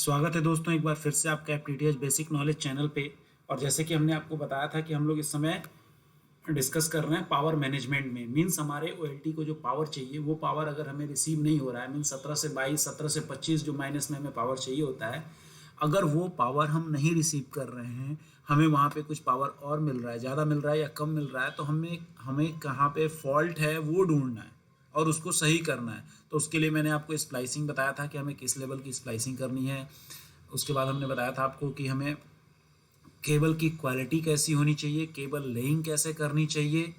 स्वागत है दोस्तों एक बार फिर से आपका एफटीटीएच बेसिक नॉलेज चैनल पे। और जैसे कि हमने आपको बताया था कि हम लोग इस समय डिस्कस कर रहे हैं पावर मैनेजमेंट में। मींस हमारे ओएलटी को जो पावर चाहिए वो पावर अगर हमें रिसीव नहीं हो रहा है, मीन्स 17 से 22, 17 से 25 जो माइनस में हमें पावर चाहिए होता है, अगर वो पावर हम नहीं रिसीव कर रहे हैं, हमें वहाँ पे कुछ पावर और मिल रहा है, ज़्यादा मिल रहा है या कम मिल रहा है, तो हमें हमें कहाँ पे फॉल्ट है वो ढूंढना है और उसको सही करना है। तो उसके लिए मैंने आपको स्प्लाइसिंग बताया था कि हमें किस लेवल की स्प्लाइसिंग करनी है। उसके बाद हमने बताया था आपको कि हमें केबल की क्वालिटी कैसी होनी चाहिए, केबल लेइंग कैसे करनी चाहिए,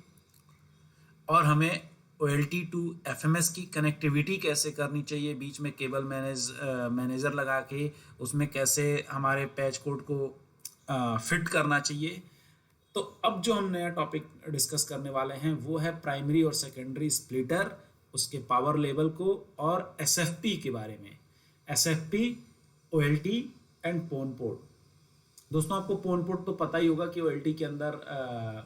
और हमें OLT टू FMS की कनेक्टिविटी कैसे करनी चाहिए, बीच में केबल मैनेजर लगा के उसमें कैसे हमारे पैच कोड को फिट करना चाहिए। तो अब जो हम नया टॉपिक डिस्कस करने वाले हैं वो है प्राइमरी और सेकेंडरी स्प्लिटर, उसके पावर लेवल को, और SFP के बारे में। SFP, OLT and PON port. दोस्तों आपको पोन पोर्ट तो पता ही होगा कि OLT के अंदर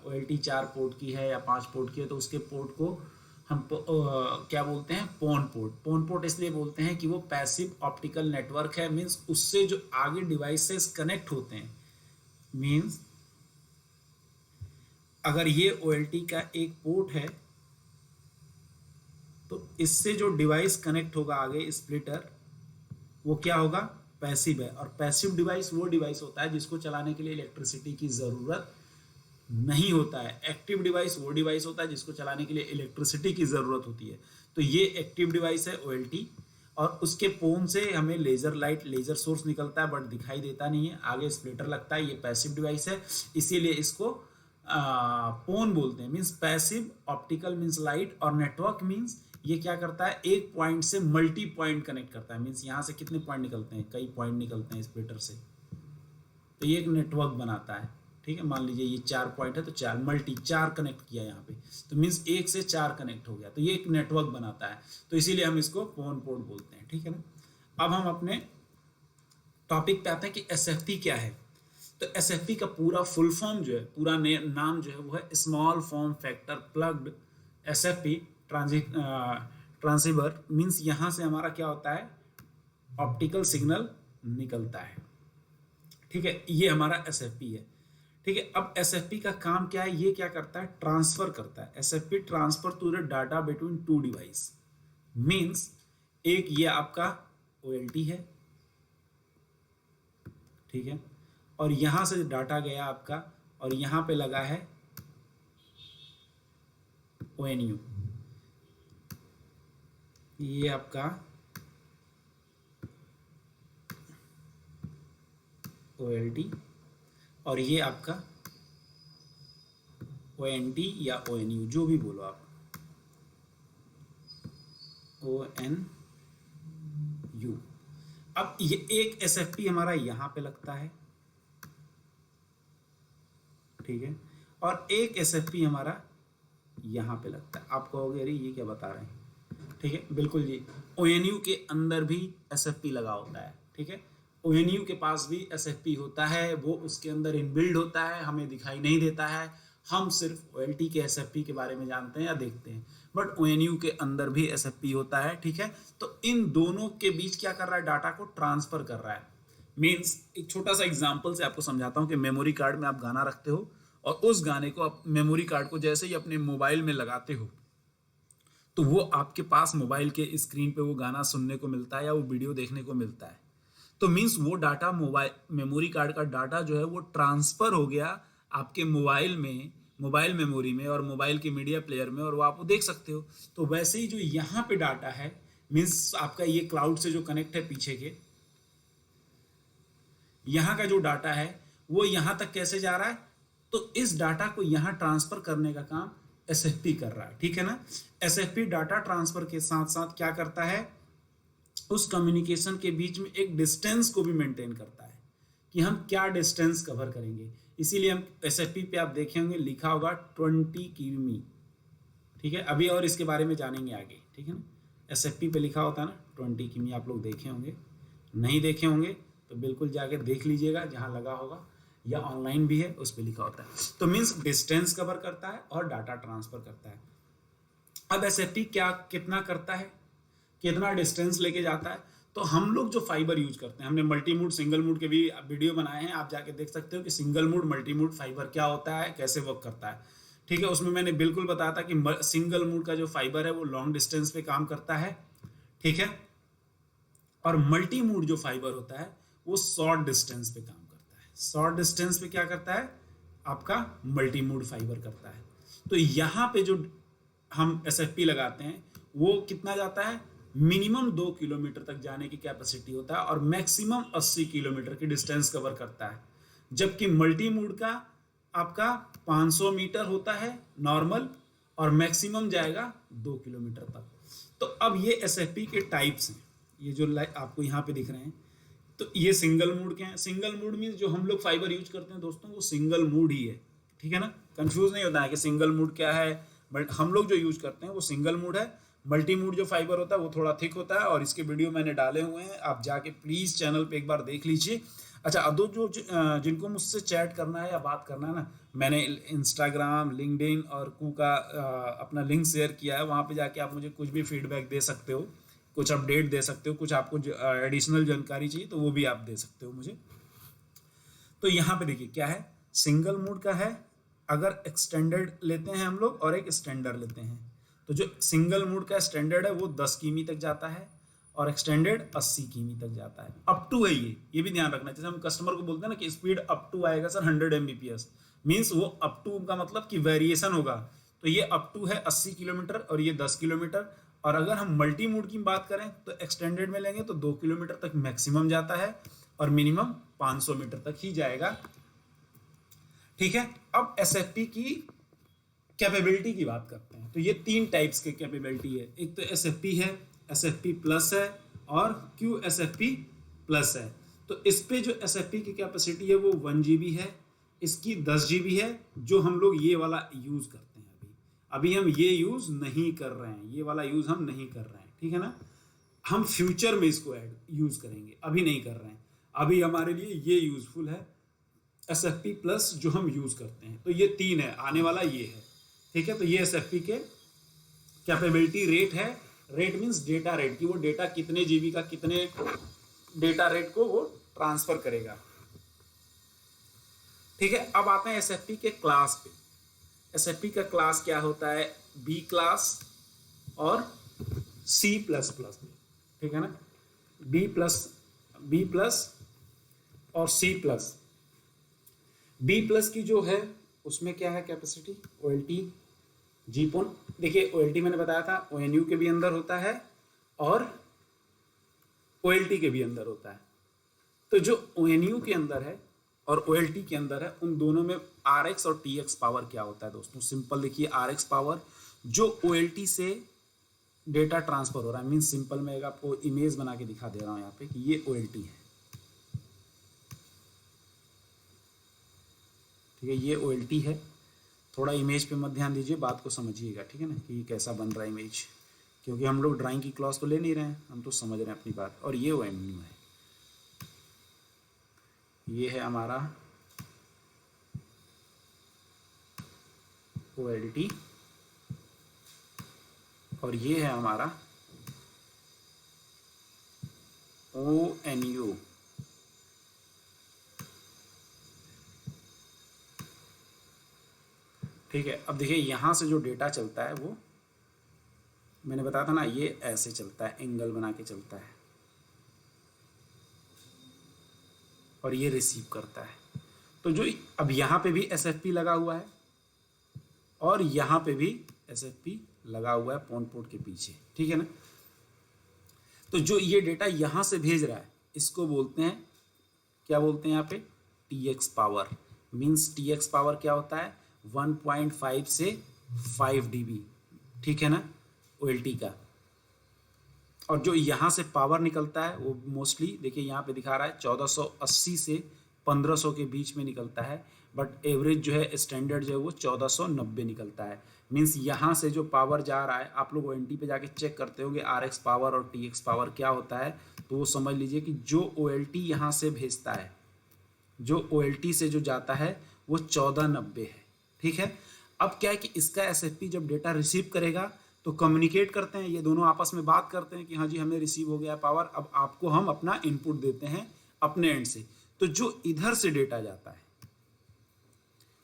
OLT 4 पोर्ट की है या 5 पोर्ट की है, तो उसके पोर्ट को हम क्या बोलते हैं, पोन पोर्ट। पोन पोर्ट इसलिए बोलते हैं कि वो पैसिव ऑप्टिकल नेटवर्क है, मीन्स उससे जो आगे डिवाइसेस कनेक्ट होते हैं, मीन्स अगर ये OLT का एक पोर्ट है तो इससे जो डिवाइस कनेक्ट होगा आगे स्प्लिटर, वो क्या होगा, पैसिव है। और पैसिव डिवाइस वो डिवाइस होता है जिसको चलाने के लिए इलेक्ट्रिसिटी की ज़रूरत नहीं होता है। एक्टिव डिवाइस वो डिवाइस होता है जिसको चलाने के लिए इलेक्ट्रिसिटी की ज़रूरत होती है। तो ये एक्टिव डिवाइस है OLT, और उसके पोन से हमें लेज़र लाइट, लेज़र सोर्स निकलता है बट दिखाई देता नहीं है, आगे स्प्लिटर लगता है। ये पैसिव डिवाइस है, इसीलिए इसको पोन बोलते हैं। Means passive optical means light, और नेटवर्क मीन्स ये क्या करता है, एक पॉइंट से मल्टी पॉइंट कनेक्ट करता है। मीन्स यहाँ से कितने पॉइंट निकलते हैं, कई पॉइंट निकलते हैं स्प्लिटर से, तो ये एक नेटवर्क बनाता है। ठीक है, मान लीजिए ये 4 पॉइंट है तो 4 कनेक्ट किया यहाँ पे, तो मीन्स 1 से 4 कनेक्ट हो गया, तो ये एक नेटवर्क बनाता है। तो इसीलिए हम इसको पोन पोर्ट बोलते हैं। ठीक है ना। अब हम अपने टॉपिक पे आते हैं कि SFP क्या है। तो SFP का पूरा फुल फॉर्म जो है, पूरा नाम जो है वो है small form factor plugged SFP transceiver. Means यहाँ से हमारा क्या होता है, ऑप्टिकल सिग्नल निकलता है। ठीक है, ये हमारा SFP है। ठीक है, अब SFP का काम क्या है, ये क्या करता है, ट्रांसफर करता है। SFP transfer to the data between two device. Means एक ये आपका OLT है, ठीक है, और यहां से डाटा गया आपका, और यहां पे लगा है ONU, ये आपका OLT, और ये आपका ONT या ONU, जो भी बोलो आप, ONU। अब ये एक SFP हमारा यहां पे लगता है, ठीक है, और एक SFP हमारा यहां पे लगता है। आप कहोगे अरे ये क्या बता रहे हैं, ठीक है, बिल्कुल जी, ONU के अंदर भी SFP लगा होता है। ठीक है, ONU के पास भी SFP होता है, वो उसके अंदर इनबिल्ड होता है, हमें दिखाई नहीं देता है, हम सिर्फ OLT के SFP के बारे में जानते हैं या देखते हैं, बट ONU के अंदर भी SFP होता है। ठीक है, तो इन दोनों के बीच क्या कर रहा है, डाटा को ट्रांसफर कर रहा है। मीन्स एक छोटा सा एग्जाम्पल से आपको समझाता हूँ कि मेमोरी कार्ड में आप गाना रखते हो, और उस गाने को आप मेमोरी कार्ड को जैसे ही अपने मोबाइल में लगाते हो, तो वो आपके पास मोबाइल के स्क्रीन पे वो गाना सुनने को मिलता है या वो वीडियो देखने को मिलता है। तो मीन्स वो डाटा, मोबाइल मेमोरी कार्ड का डाटा जो है वो ट्रांसफर हो गया आपके मोबाइल में, मोबाइल मेमोरी में, और मोबाइल के मीडिया प्लेयर में, और वो आप देख सकते हो। तो वैसे ही जो यहाँ पे डाटा है, मीन्स आपका ये क्लाउड से जो कनेक्ट है पीछे के, यहाँ का जो डाटा है वो यहाँ तक कैसे जा रहा है, तो इस डाटा को यहाँ ट्रांसफर करने का काम SFP कर रहा है। ठीक है ना। SFP डाटा ट्रांसफर के साथ साथ क्या करता है, उस कम्युनिकेशन के बीच में एक डिस्टेंस को भी मेंटेन करता है कि हम क्या डिस्टेंस कवर करेंगे। इसीलिए हम SFP पे आप देखे होंगे लिखा होगा 20 किमी। ठीक है, अभी और इसके बारे में जानेंगे आगे। ठीक है ना, SFP पे लिखा होता है ना 20 किमी, आप लोग देखे होंगे, नहीं देखे होंगे तो बिल्कुल जाके देख लीजिएगा, जहाँ लगा होगा या ऑनलाइन भी है उस पर लिखा होता है। तो मीन्स डिस्टेंस कवर करता है और डाटा ट्रांसफर करता है। अब SFP क्या कितना करता है, कितना डिस्टेंस लेके जाता है, तो हम लोग जो फाइबर यूज करते हैं, हमने मल्टी मूड सिंगल मूड के भी वीडियो बनाए हैं, आप जाके देख सकते हो कि single mood multi mood fibre क्या होता है, कैसे वर्क करता है। ठीक है, उसमें मैंने बिल्कुल बताया था कि सिंगल मूड का जो फाइबर है वो लॉन्ग डिस्टेंस पे काम करता है। ठीक है, और मल्टी मूड जो फाइबर होता है वो शॉर्ट डिस्टेंस पे काम करता है। शॉर्ट डिस्टेंस पे क्या करता है आपका मल्टी मूड फाइबर करता है। तो यहाँ पे जो हम एसएफपी लगाते हैं वो कितना जाता है, मिनिमम 2 किलोमीटर तक जाने की कैपेसिटी होता है और मैक्सिमम 80 किलोमीटर की डिस्टेंस कवर करता है। जबकि मल्टी मूड का आपका 500 मीटर होता है नॉर्मल और मैक्सिमम जाएगा 2 किलोमीटर तक। तो अब ये एसएफपी के टाइप्स हैं, ये जो आपको यहाँ पे दिख रहे हैं। तो ये सिंगल मूड के हैं। सिंगल मूड मीन्स जो हम लोग फाइबर यूज करते हैं दोस्तों वो सिंगल मूड ही है। ठीक है ना, कंफ्यूज नहीं होता है कि सिंगल मूड क्या है, बट हम लोग जो यूज करते हैं वो सिंगल मूड है। मल्टी मूड जो फाइबर होता है वो थोड़ा थिक होता है और इसके वीडियो मैंने डाले हुए हैं, आप जाके प्लीज चैनल पे एक बार देख लीजिए। अच्छा, अदो जो जिनको मुझसे चैट करना है या बात करना है ना, मैंने इंस्टाग्राम, लिंक्डइन और कू का अपना लिंक शेयर किया है, वहाँ पे जाके आप मुझे कुछ भी फीडबैक दे सकते हो, कुछ अपडेट दे सकते हो, कुछ आपको एडिशनल जानकारी चाहिए तो वो भी आप दे सकते हो मुझे। तो यहाँ पे देखिए क्या है, सिंगल मूड का है, अगर एक्सटेंडेड लेते हैं हम लोग और एक स्टैंडर्ड लेते हैं, तो जो सिंगल मूड का स्टैंडर्ड है वो 10 किमी तक जाता है और एक्सटेंडेड 80 किमी तक जाता है। अप टू है ये भी ध्यान रखना। जैसे हम कस्टमर को बोलते हैं ना कि स्पीड अप टू आएगा सर 100 Mbps, मीन्स वो अप टू का मतलब कि वेरिएशन होगा। तो ये अप टू है 80 किलोमीटर और ये 10 किलोमीटर। और अगर हम मल्टी मूड की बात करें तो एक्सटेंडेड में लेंगे तो 2 किलोमीटर तक मैक्सिमम जाता है और मिनिमम 500 मीटर तक ही जाएगा। ठीक है, अब एसएफपी की कैपेबिलिटी की बात करते हैं। तो ये 3 टाइप्स के कैपेबिलिटी है, एक तो एसएफपी है, एसएफपी प्लस है और QSFP प्लस है। तो इस पे जो एसएफपी की कैपेसिटी है वो 1 GB है, इसकी 10 GB है, जो हम लोग ये वाला यूज करते हैं। अभी हम ये यूज नहीं कर रहे हैं, ये वाला यूज हम नहीं कर रहे हैं। ठीक है ना, हम फ्यूचर में इसको यूज करेंगे, अभी नहीं कर रहे हैं। अभी हमारे लिए ये यूजफुल है एसएफपी प्लस जो हम यूज करते हैं। तो ये 3 है, आने वाला ये है। ठीक है, तो ये एसएफपी के कैपेबिलिटी रेट है। रेट मीन्स डेटा रेट की वो डेटा कितने जीबी का कितने डेटा रेट को वो ट्रांसफर करेगा। ठीक है, अब आते हैं एसएफपी के क्लास पे। एसएफपी का क्लास क्या होता है, बी क्लास और सी प्लस प्लस। ठीक है ना, बी प्लस और सी प्लस। बी प्लस की जो है उसमें क्या है कैपेसिटी, OLT जीपोन। देखिए OLT मैंने बताया था ONU के भी अंदर होता है और OLT के भी अंदर होता है। तो जो ONU के अंदर है और OLT के अंदर है, उन दोनों में RX और TX पावर क्या होता है दोस्तों। सिंपल देखिए, RX पावर जो OLT से डेटा ट्रांसफर हो रहा है, मीन्स सिंपल मैं आपको इमेज बना के दिखा दे रहा हूँ यहाँ पे कि ये OLT है। ठीक है, ये OLT है। थोड़ा इमेज पे मत ध्यान दीजिए, बात को समझिएगा। ठीक है ना, कि कैसा बन रहा है इमेज, क्योंकि हम लोग ड्राइंग की क्लास तो ले नहीं रहे हैं, हम तो समझ रहे हैं अपनी बात। और ये ONU है, ये है हमारा OLT और ये है हमारा ONU। ठीक है, अब देखिए यहाँ से जो डेटा चलता है वो मैंने बताया था ना, ये ऐसे चलता है, एंगल बना के चलता है और ये रिसीव करता है। तो जो अब यहाँ पे भी SFP लगा हुआ है और यहाँ पे भी SFP लगा हुआ है पोर्ट के पीछे। ठीक है ना, तो जो ये डेटा यहाँ से भेज रहा है इसको बोलते हैं, क्या बोलते हैं यहाँ पे, TX power. Means TX power क्या होता है, 1.5 से 5 dB। ठीक है ना, OLT का। और जो यहाँ से पावर निकलता है वो मोस्टली देखिए यहाँ पे दिखा रहा है 1480 से 1500 के बीच में निकलता है, बट एवरेज जो है स्टैंडर्ड जो है वो 1490 निकलता है। मीन्स यहाँ से जो पावर जा रहा है, आप लोग OLT पे जाके चेक करते होंगे RX पावर और TX पावर क्या होता है, तो वो समझ लीजिए कि जो OLT यहाँ से भेजता है, जो OLT से जो जाता है वो 1490 है। ठीक है, अब क्या है कि इसका SFP जब डेटा रिसीव करेगा तो कम्युनिकेट करते हैं, ये दोनों आपस में बात करते हैं कि हाँ जी हमें रिसीव हो गया पावर, अब आपको हम अपना इनपुट देते हैं अपने एंड से। तो जो इधर से डेटा जाता है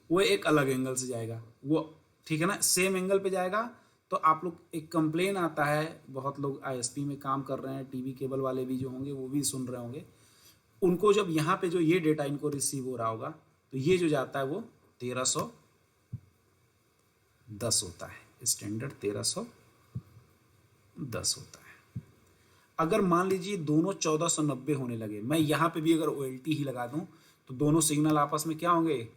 वो एक अलग एंगल से जाएगा, वो ठीक है ना, सेम एंगल पे जाएगा। तो आप लोग, एक कंप्लेन आता है, बहुत लोग आईएसपी में काम कर रहे हैं, टीवी केबल वाले भी जो होंगे वो भी सुन रहे होंगे, उनको जब यहाँ पे जो ये डेटा इनको रिसीव हो रहा होगा तो ये जो जाता है वो 1310 होता है, स्टैंडर्ड 1310 होता है। अगर मान लीजिए दोनों 1490 होने लगे, मैं यहाँ पे भी अगर OLT ही लगा दूं तो दोनों सिग्नल आपस में क्या होंगे,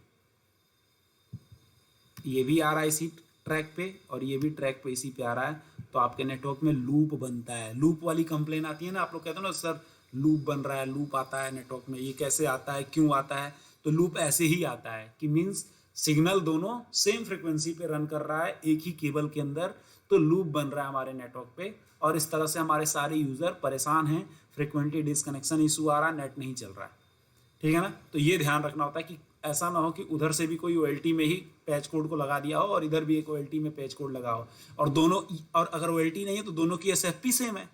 ये भी आ रहा है इसी ट्रैक पे और ये भी ट्रैक पे इसी पे आ रहा है, तो आपके नेटवर्क में लूप बनता है। लूप वाली कंप्लेन आती है ना, आप लोग कहते हो ना सर लूप बन रहा है, लूप आता है नेटवर्क में, ये कैसे आता है, क्यों आता है? तो लूप ऐसे ही आता है कि मीन्स सिग्नल दोनों सेम फ्रिक्वेंसी पे रन कर रहा है एक ही केबल के अंदर, तो लूप बन रहा है हमारे नेटवर्क पे, और इस तरह से हमारे सारे यूज़र परेशान हैं, फ्रिक्वेंटली डिसकनेक्शन इशू आ रहा है, नेट नहीं चल रहा है, ठीक है ना। तो ये ध्यान रखना होता है कि ऐसा ना हो कि उधर से भी कोई OLT में ही पैच कोड को लगा दिया हो और इधर भी एक OLT में पैच कोड लगा हो, और दोनों, और अगर OLT नहीं है तो दोनों की SFP सेम है,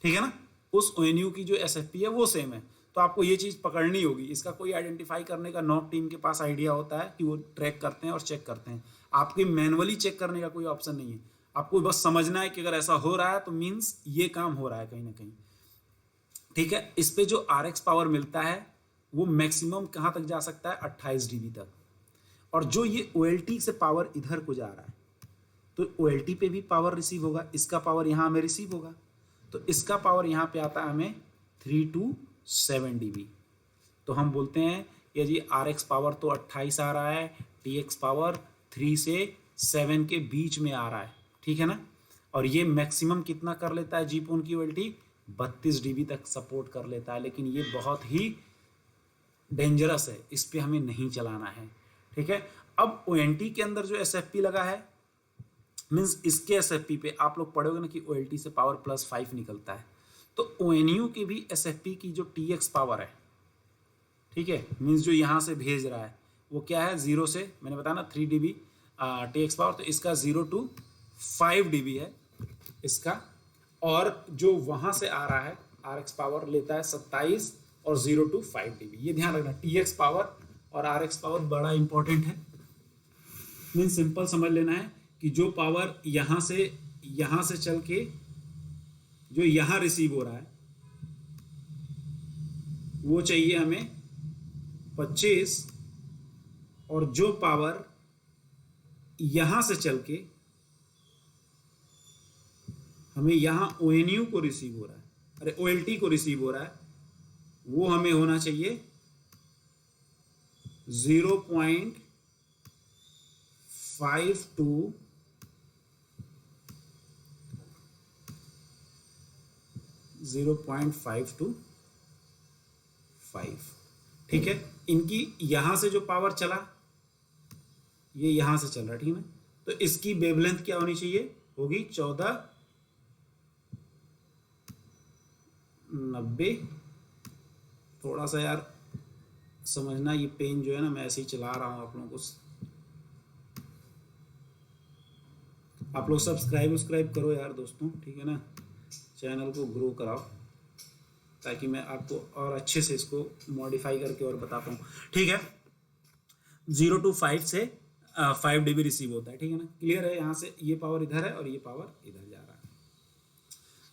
ठीक है ना, उस ONU की जो SFP है वो सेम है। तो आपको ये चीज़ पकड़नी होगी। इसका कोई आइडेंटिफाई करने का नॉक टीम के पास आइडिया होता है कि वो ट्रैक करते हैं और चेक करते हैं, आपके मैनुअली चेक करने का कोई ऑप्शन नहीं है। आपको बस समझना है कि अगर ऐसा हो रहा है तो मीन्स ये काम हो रहा है कहीं ना कहीं, ठीक है। इस पे जो RX पावर मिलता है वो मैक्सिमम कहाँ तक जा सकता है, 28 dB तक। और जो ये OLT से पावर इधर को जा रहा है तो OLT पे भी पावर रिसीव होगा, इसका पावर यहाँ हमें रिसीव होगा, तो इसका पावर यहाँ पे आता है हमें 3 to 7 dB। तो हम बोलते हैं ये जी RX पावर तो 28 आ रहा है, TX पावर 3 से 7 के बीच में आ रहा है, ठीक है ना। और ये मैक्सिमम कितना कर लेता है जीपोन की OLT, 32 dB तक सपोर्ट कर लेता है, लेकिन ये बहुत ही डेंजरस है, इस पे हमें नहीं चलाना है, ठीक है। अब ONT के अंदर जो SFP लगा है, मीन्स इसके SFP पे आप लोग पढ़ोगे ना कि OLT से पावर +5 निकलता है, तो ONU की भी SFP की जो TX पावर है, ठीक है, मीन्स जो यहाँ से भेज रहा है वो क्या है, 0 से, मैंने बताया ना 3 dB TX पावर, तो इसका 0 to 5 dB है इसका, और जो वहाँ से आ रहा है RX पावर लेता है 27 और 0 to 5 dB। ये ध्यान रखना, TX पावर और RX पावर बड़ा इंपॉर्टेंट है। मीन्स सिंपल समझ लेना है कि जो पावर यहाँ से चल के जो यहाँ रिसीव हो रहा है वो चाहिए हमें 25, और जो पावर यहाँ से चल के हमें यहाँ ONU को रिसीव हो रहा है, अरे OLT को रिसीव हो रहा है, वो हमें होना चाहिए 0.5 to 5, ठीक है। इनकी यहां से जो पावर चला ये यहां से चल रहा है, ठीक है ना, तो इसकी वेवलेंथ क्या होनी चाहिए, होगी 1490। थोड़ा सा यार समझना, ये पेन जो है ना मैं ऐसे ही चला रहा हूँ आप लोगों को, आप लोग सब्सक्राइब करो यार दोस्तों, ठीक है ना, चैनल को ग्रो कराओ ताकि मैं आपको और अच्छे से इसको मॉडिफाई करके और बता पाऊँ, ठीक है। 0 to 5 से 5 dB रिसीव होता है, ठीक है ना, क्लियर है। यहाँ से ये पावर इधर है और ये पावर इधर जा रहा है।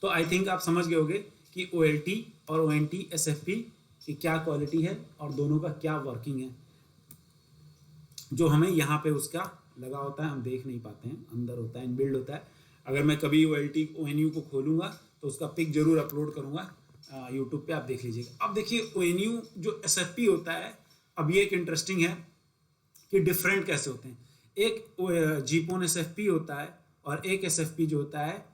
तो आई थिंक आप समझ गए होंगे कि OLT और ONT SFP की क्या क्वालिटी है और दोनों का क्या वर्किंग है। जो हमें यहाँ पे उसका लगा होता है हम देख नहीं पाते हैं, अंदर होता है, इनबिल्ड होता है। अगर मैं कभी OLT ONU को खोलूँगा तो उसका पिक जरूर अपलोड करूँगा यूट्यूब पे, आप देख लीजिएगा। अब देखिए ONU जो SFP होता है, अब ये एक इंटरेस्टिंग है कि डिफरेंट कैसे होते हैं। एक जीपोन SFP होता है और एक SFP जो होता है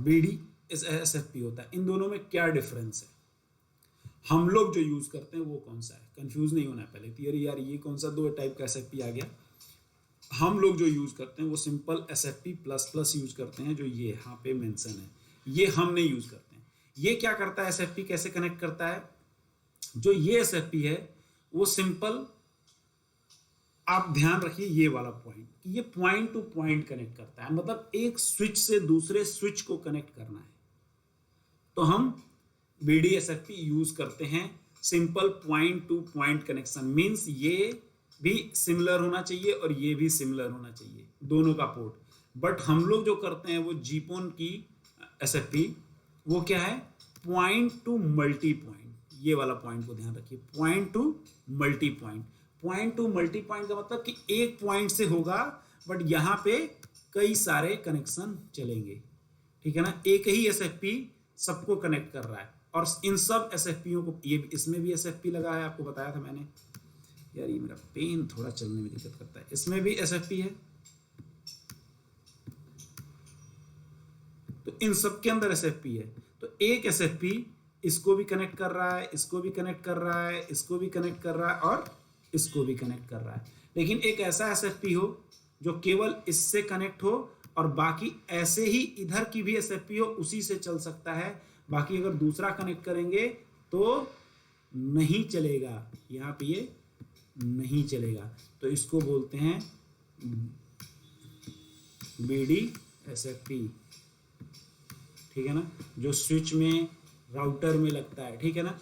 BD SFP होता है। इन दोनों में क्या डिफरेंस है, हम लोग जो यूज़ करते हैं वो कौन सा है, कंफ्यूज नहीं होना है पहले थियरी यार ये कौन सा दो टाइप का SFP आ गया। हम लोग जो यूज़ करते हैं वो सिंपल SFP++ यूज़ करते हैं, जो ये यहाँ पे मेंशन है, ये हम नहीं यूज़ करते हैं। ये क्या करता है SFP, कैसे कनेक्ट करता है, जो ये SFP है वो सिंपल आप ध्यान रखिए ये वाला पॉइंट कि ये पॉइंट टू पॉइंट कनेक्ट करता है, मतलब एक स्विच से दूसरे स्विच को कनेक्ट करना है, तो हम BDSFP यूज करते हैं। Simple point two point connection means ये भी सिमिलर होना चाहिए और ये भी सिमिलर होना चाहिए, दोनों का पोर्ट। बट हम लोग जो करते हैं वो जीपोन की SFP वो क्या है, पॉइंट टू मल्टी पॉइंट। ये वाला पॉइंट को ध्यान रखिए, point two multi point. Point two multi point का मतलब कि एक पॉइंट से होगा बट यहाँ पे कई सारे कनेक्शन चलेंगे, ठीक है ना। एक ही SFP सबको कनेक्ट कर रहा है और इन सब SFPओं को, ये इसमें भी SFP लगा है, आपको बताया था मैंने। यार ये मेरा पेन थोड़ा चलने में दिक्कत करता है। इसमें भी SFP है, तो इन सब के अंदर SFP है। तो एक SFP इसको भी कनेक्ट कर रहा है, इसको भी कनेक्ट कर रहा है, इसको भी कनेक्ट कर रहा है और इसको भी कनेक्ट कर रहा है। लेकिन एक ऐसा SFP हो जो केवल इससे कनेक्ट हो और बाकी ऐसे ही इधर की भी SFP हो, उसी से चल सकता है। बाकी अगर दूसरा कनेक्ट करेंगे तो नहीं चलेगा, यहाँ पे ये नहीं चलेगा। तो इसको बोलते हैं BDSFP, ठीक है ना, जो स्विच में राउटर में लगता है, ठीक है ना।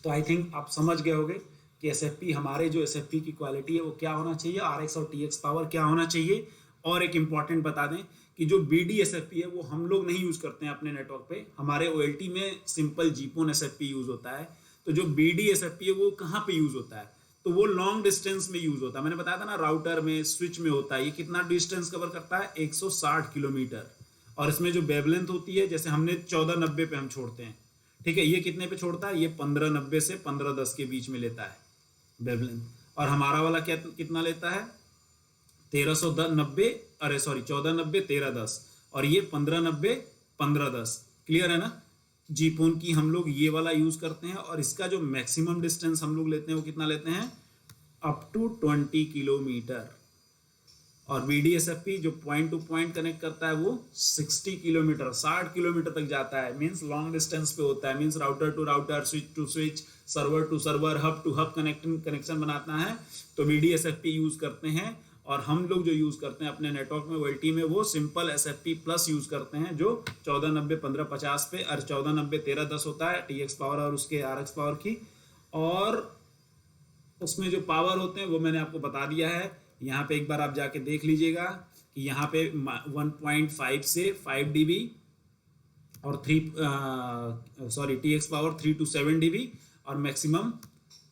तो आई थिंक आप समझ गए होंगे कि SFP, हमारे जो SFP की क्वालिटी है वो क्या होना चाहिए, RX और TX पावर क्या होना चाहिए। और एक इम्पॉर्टेंट बता दें कि जो BDSFP है वो हम लोग नहीं यूज़ करते हैं अपने नेटवर्क पे, हमारे OLT में सिंपल जीपोन SFP यूज़ होता है। तो जो BDSFP है वो कहाँ पे यूज़ होता है, तो वो लॉन्ग डिस्टेंस में यूज़ होता है। मैंने बताया था ना, राउटर में, स्विच में होता है। ये कितना डिस्टेंस कवर करता है, 160 किलोमीटर। और इसमें जो वेवलेंथ होती है, जैसे हमने 1490 पे हम छोड़ते हैं, ठीक है, ये कितने पे छोड़ता है, ये 1590 से 1510 के बीच में लेता है वेवलेंथ। और हमारा वाला क्या कितना लेता है, 1390, अरे सॉरी 1490 1310, और ये 1590 1510। क्लियर है ना। जीपोन की हम लोग ये वाला यूज करते हैं और इसका जो मैक्सिमम डिस्टेंस हम लोग लेते हैं वो कितना लेते हैं, अप टू 20 किलोमीटर। और BDSFP जो पॉइंट टू पॉइंट कनेक्ट करता है वो 60 किलोमीटर, 60 किलोमीटर तक जाता है। मींस लॉन्ग डिस्टेंस पे होता है, means router to router, switch to switch, server to server, hub to hub connection बनाता है। तो BDSFP यूज करते हैं। और हम लोग जो यूज करते हैं अपने नेटवर्क में OLT में वो सिंपल SFP प्लस यूज करते हैं, जो 1490 1550 पे और 1490 1310 होता है TX पावर और उसके RX पावर की। और उसमें जो पावर होते हैं वो मैंने आपको बता दिया है। यहाँ पे एक बार आप जाके देख लीजिएगा कि यहाँ पे 1.5 से 5 dB और TX पावर 3 to 7 dB और मैक्सिमम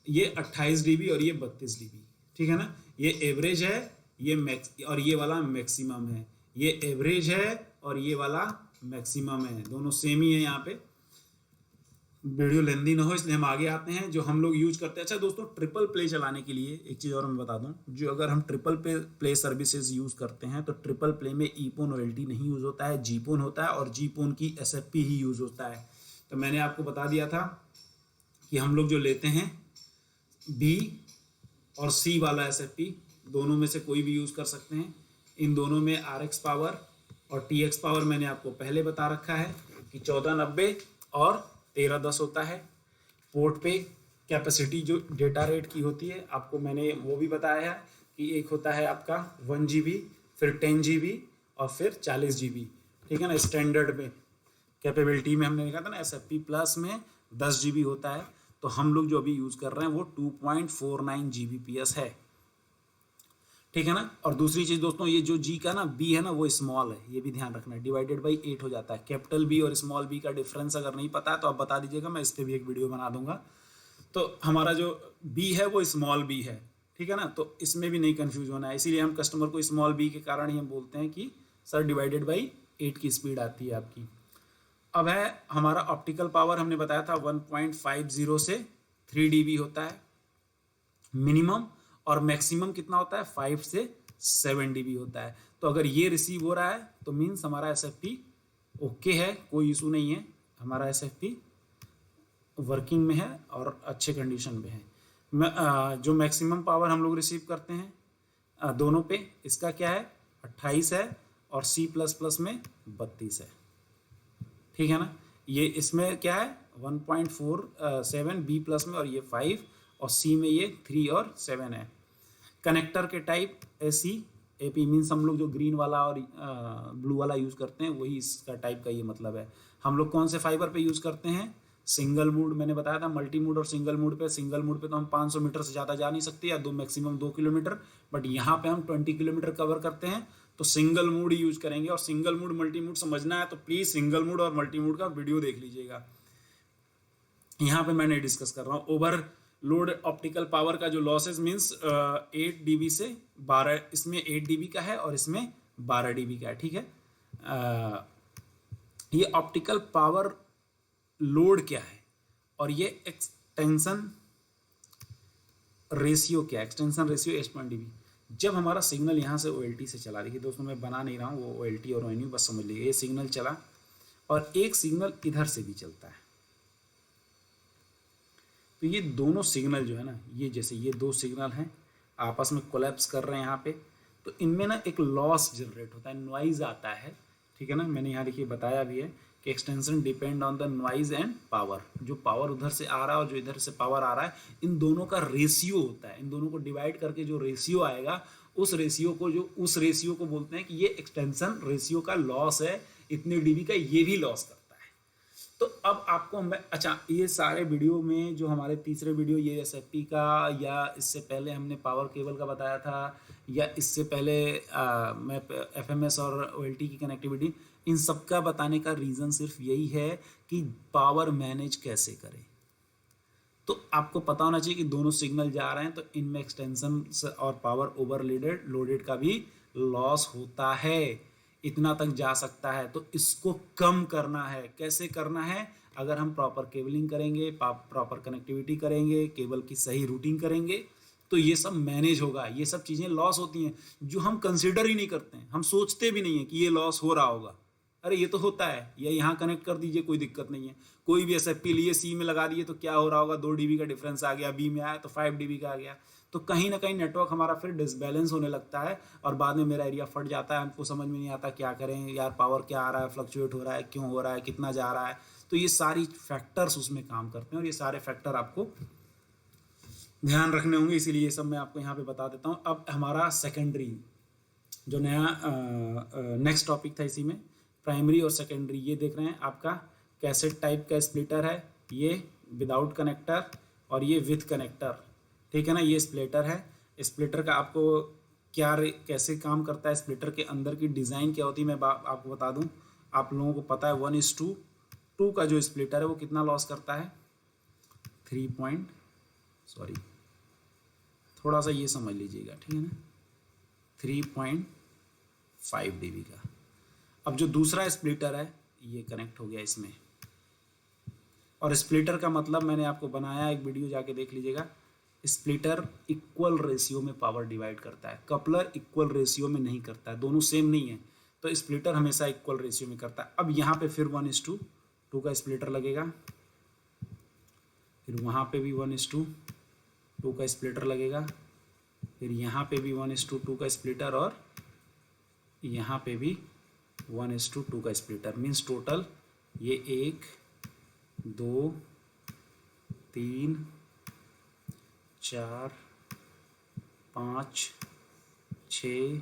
ये 28 dB और ये 32 dB, ठीक है ना। ये एवरेज है, ये मैक्स और ये वाला मैक्सिमम है। ये एवरेज है और ये वाला मैक्सिमम है, दोनों सेम ही है। यहाँ पे वीडियो लेंदी ना हो इसलिए हम आगे आते हैं जो हम लोग यूज करते हैं। अच्छा दोस्तों, ट्रिपल प्ले चलाने के लिए एक चीज़ और मैं बता दूं, जो अगर हम ट्रिपल प्ले सर्विसेज यूज करते हैं तो ट्रिपल प्ले में ईपोन OLT नहीं यूज होता है, जीपोन होता है और जीपोन की SFP ही यूज होता है। तो मैंने आपको बता दिया था कि हम लोग जो लेते हैं B और C वाला SFP, दोनों में से कोई भी यूज कर सकते हैं। इन दोनों में RX पावर और TX पावर मैंने आपको पहले बता रखा है कि 1490 और 1310 होता है। पोर्ट पे कैपेसिटी जो डेटा रेट की होती है आपको मैंने वो भी बताया है कि एक होता है आपका 1 GB, फिर 10 GB और फिर 40 GB, ठीक है ना। स्टैंडर्ड में कैपेबिलिटी में हमने देखा था ना, SFP प्लस में 10 GB होता है। तो हम लोग जो अभी यूज़ कर रहे हैं वो 2.49 Gbps है, ठीक है ना। और दूसरी चीज़ दोस्तों, ये जो G का ना B है ना वो स्मॉल है, ये भी ध्यान रखना है, डिवाइडेड बाई 8 हो जाता है। कैपिटल B और स्मॉल b का डिफरेंस अगर नहीं पता है तो आप बता दीजिएगा, मैं इस पर भी एक वीडियो बना दूंगा। तो हमारा जो B है वो स्मॉल b है, ठीक है ना। तो इसमें भी नहीं कन्फ्यूज होना है, इसीलिए हम कस्टमर को स्मॉल b के कारण ही हम बोलते हैं कि सर डिवाइडेड बाई 8 की स्पीड आती है आपकी। अब है हमारा ऑप्टिकल पावर, हमने बताया था 1.50 से 3 dB होता है मिनिमम, और मैक्सिमम कितना होता है 5 से 7 dB होता है। तो अगर ये रिसीव हो रहा है तो मीन्स हमारा SFP ओके है, कोई इशू नहीं है, हमारा SFP वर्किंग में है और अच्छे कंडीशन में है। जो मैक्सिमम पावर हम लोग रिसीव करते हैं दोनों पे, इसका क्या है 28 है और C++ में 32 है, ठीक है ना। ये इसमें क्या है 1.47 B+ में और ये 5 और C में ये 3 और 7 है। कनेक्टर के टाइप एसी एपी मीन्स हम लोग जो ग्रीन वाला और ब्लू वाला यूज़ करते हैं वही इसका टाइप का ये मतलब है। हम लोग कौन से फाइबर पे यूज़ करते हैं? सिंगल मूड, मैंने बताया था मल्टी मूड और सिंगल मूड पे। सिंगल मूड पे तो हम 500 मीटर से ज़्यादा जा नहीं सकते या मैक्सिमम 2 किलोमीटर, बट यहाँ पे हम 20 किलोमीटर कवर करते हैं, तो सिंगल मूड यूज करेंगे। और सिंगल मूड मल्टी मूड समझना है तो प्लीज़ सिंगल मूड और मल्टी मूड का वीडियो देख लीजिएगा। यहाँ पे मैंने डिस्कस कर रहा हूँ ओवर लोड ऑप्टिकल पावर का जो लॉसेस मीन्स 8 dB से 12, इसमें 8 dB का है और इसमें 12 dB का है, ठीक है। ये ऑप्टिकल पावर लोड क्या है और ये एक्सटेंशन रेशियो क्या है? Extension ratio 8 dB। जब हमारा सिग्नल यहाँ से OLT से चला, देखिए दोस्तों मैं बना नहीं रहा हूँ वो OLT और ONU, बस समझ लीजिए ये सिग्नल चला और एक सिग्नल इधर से भी चलता है, तो ये दोनों सिग्नल जो है ना, ये जैसे ये दो सिग्नल हैं आपस में कोलैप्स कर रहे हैं यहाँ पे, तो इनमें ना एक लॉस जनरेट होता है, नॉइज़ आता है, ठीक है ना। मैंने यहाँ देखिए बताया भी है कि extension depend on the noise and power. जो पावर उधर से आ रहा है और जो इधर से पावर आ रहा है, इन दोनों का रेशियो होता है। इन दोनों को डिवाइड करके जो रेशियो आएगा, उस रेशियो को बोलते हैं कि ये एक्सटेंशन रेशियो का लॉस है, इतने dB का ये भी लॉस करता है। तो अब आपको अच्छा, ये सारे वीडियो में जो हमारे तीसरे वीडियो ये SFP का, या इससे पहले हमने पावर केबल का बताया था, या इससे पहले मैं FMS और OLT की कनेक्टिविटी, इन सब का बताने का रीज़न सिर्फ यही है कि पावर मैनेज कैसे करें। तो आपको पता होना चाहिए कि दोनों सिग्नल जा रहे हैं तो इनमें एक्सटेंशन और पावर लोडेड का भी लॉस होता है, इतना तक जा सकता है। तो इसको कम करना है। कैसे करना है? अगर हम प्रॉपर केबलिंग करेंगे, प्रॉपर कनेक्टिविटी करेंगे, केबल की सही रूटिंग करेंगे, तो ये सब मैनेज होगा। ये सब चीज़ें लॉस होती हैं जो हम कंसिडर ही नहीं करते हैं, हम सोचते भी नहीं हैं कि ये लॉस हो रहा होगा। अरे ये तो होता है, या यहाँ कनेक्ट कर दीजिए, कोई दिक्कत नहीं है। कोई भी SFP लिए C में लगा दिए तो क्या हो रहा होगा, 2 dB का डिफरेंस आ गया, B में आया तो 5 dB का आ gया। तो कहीं ना कहीं नेटवर्क हमारा फिर डिसबैलेंस होने लगता है और बाद में मेरा एरिया फट जाता है। हमको समझ में नहीं आता क्या करें यार, पावर क्या आ रहा है, फ्लक्चुएट हो रहा है, क्यों हो रहा है, कितना जा रहा है। तो ये सारी फैक्टर्स उसमें काम करते हैं और ये सारे फैक्टर आपको ध्यान रखने होंगे, इसीलिए ये सब मैं आपको यहाँ पे बता देता हूँ। अब हमारा सेकेंडरी जो नया नेक्स्ट टॉपिक था, इसी में प्राइमरी और सेकेंडरी, ये देख रहे हैं आपका कैसेट टाइप का स्प्लिटर है, ये विदाउट कनेक्टर और ये विथ कनेक्टर, ठीक है ना। ये स्प्लिटर है। स्प्लिटर का आपको कैसे काम करता है, स्प्लिटर के अंदर की डिज़ाइन क्या होती है, मैं आपको बता दूं। आप लोगों को पता है 1:2 का जो स्प्लिटर है वो कितना लॉस करता है? थोड़ा सा ये समझ लीजिएगा, ठीक है ना, 3.5 dB का। अब जो दूसरा स्प्लिटर है ये कनेक्ट हो गया इसमें, और स्प्लिटर का मतलब मैंने आपको बनाया एक वीडियो, जाके देख लीजिएगा। स्प्लिटर इक्वल रेशियो में पावर डिवाइड करता है, कपलर इक्वल रेशियो में नहीं करता है, दोनों सेम नहीं है। तो स्प्लिटर हमेशा इक्वल रेशियो में करता है। अब यहाँ पे फिर 1:2 का स्प्लिटर लगेगा, फिर वहाँ पे भी 1:2 का स्प्लिटर लगेगा, फिर यहाँ पे भी 1:2 का स्प्लिटर, और यहाँ पे भी 1:2 का स्प्लिटर। मीन्स टोटल ये 1 2 3 4 5 6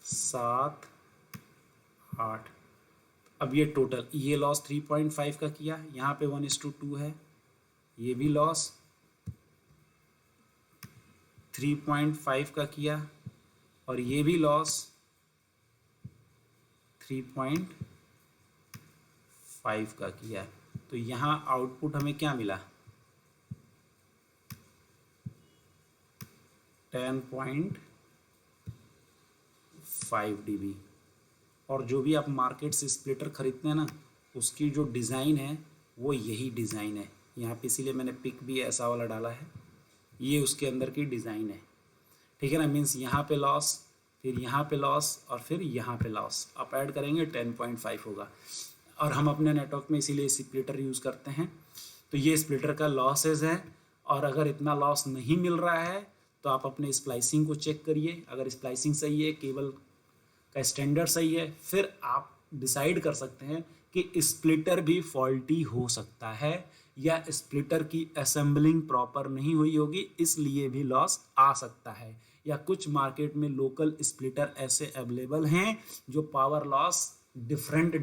7 8। अब ये टोटल, ये लॉस 3.5 का किया, यहाँ पे 1:2 है, ये भी लॉस 3.5 का किया, और ये भी लॉस 3.5 का किया। तो यहाँ आउटपुट हमें क्या मिला? 10.5 dB। और जो भी आप मार्केट से स्प्लिटर खरीदते हैं ना, उसकी जो डिज़ाइन है वो यही डिज़ाइन है। यहाँ पे इसीलिए मैंने पिक भी ऐसा वाला डाला है, ये उसके अंदर की डिज़ाइन है, ठीक है ना। मीन्स यहाँ पे लॉस, फिर यहाँ पे लॉस, और फिर यहाँ पे लॉस। आप ऐड करेंगे 10.5 होगा। और हम अपने नेटवर्क में इसीलिए स्प्लिटर यूज़ करते हैं। तो ये स्प्लिटर का लॉसेज है, और अगर इतना लॉस नहीं मिल रहा है तो आप अपने स्प्लाइसिंग को चेक करिए। अगर स्प्लाइसिंग सही है, केबल का स्टैंडर्ड सही है, फिर आप डिसाइड कर सकते हैं कि स्प्लिटर भी फॉल्टी हो सकता है, या स्प्लिटर की असेंबलिंग प्रॉपर नहीं हुई होगी, इसलिए भी लॉस आ सकता है। या कुछ मार्केट में लोकल स्प्लिटर ऐसे अवेलेबल हैं जो पावर लॉस डिफरेंट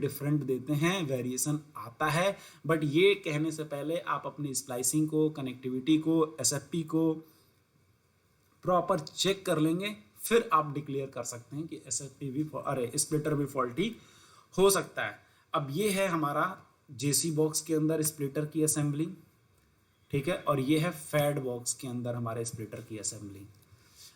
देते हैं, वेरिएशन आता है। बट ये कहने से पहले आप अपनी स्प्लाइसिंग को, कनेक्टिविटी को, एसएफपी को प्रॉपर चेक कर लेंगे, फिर आप डिक्लेयर कर सकते हैं कि एसएफपी भी स्प्लिटर भी फॉल्टी हो सकता है। अब ये है हमारा जेसी बॉक्स के अंदर स्प्लिटर की असेंबलिंग, ठीक है, और ये है फैड बॉक्स के अंदर हमारे स्प्लिटर की असेंबलिंग।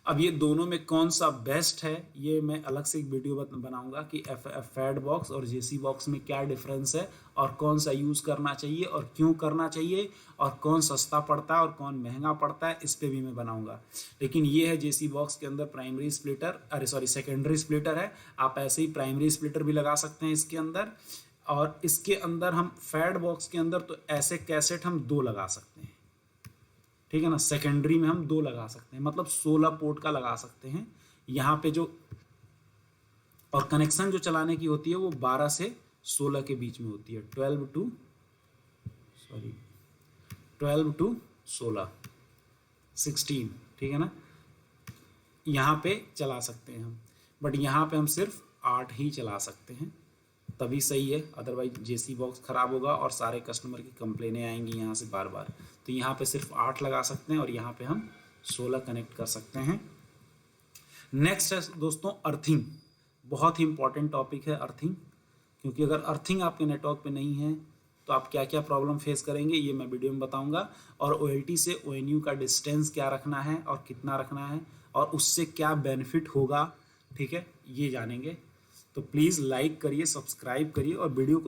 अब ये दोनों में कौन सा बेस्ट है ये मैं अलग से एक वीडियो बनाऊंगा कि फैड बॉक्स और जेसी बॉक्स में क्या डिफरेंस है और कौन सा यूज़ करना चाहिए और क्यों करना चाहिए और कौन सस्ता पड़ता है और कौन महंगा पड़ता है, इस पे भी मैं बनाऊंगा। लेकिन ये है जेसी बॉक्स के अंदर प्राइमरी स्प्लिटर, सेकेंडरी स्प्लिटर है। आप ऐसे ही प्राइमरी स्प्लिटर भी लगा सकते हैं इसके अंदर। और इसके अंदर हम फैड बॉक्स के अंदर तो ऐसे कैसेट हम 2 लगा सकते हैं, ठीक है ना। सेकेंडरी में हम 2 लगा सकते हैं, मतलब 16 पोर्ट का लगा सकते हैं यहाँ पे जो, और कनेक्शन जो चलाने की होती है वो 12 से 16 के बीच में होती है, 12 टू 16, ठीक है ना। यहाँ पे चला सकते हैं हम, बट यहाँ पे हम सिर्फ 8 ही चला सकते हैं, तभी सही है। अदरवाइज जेसी बॉक्स ख़राब होगा और सारे कस्टमर की कंप्लेनें आएंगी यहाँ से बार बार। तो यहाँ पे सिर्फ 8 लगा सकते हैं और यहाँ पे हम 16 कनेक्ट कर सकते हैं। नेक्स्ट है दोस्तों अर्थिंग। बहुत ही इंपॉर्टेंट टॉपिक है अर्थिंग, क्योंकि अगर अर्थिंग आपके नेटवर्क पे नहीं है तो आप क्या क्या प्रॉब्लम फेस करेंगे ये मैं वीडियो में बताऊंगा। और OLT से ONU का डिस्टेंस क्या रखना है और कितना रखना है और उससे क्या बेनिफिट होगा, ठीक है, ये जानेंगे। तो प्लीज़ लाइक करिए, सब्सक्राइब करिए और वीडियो को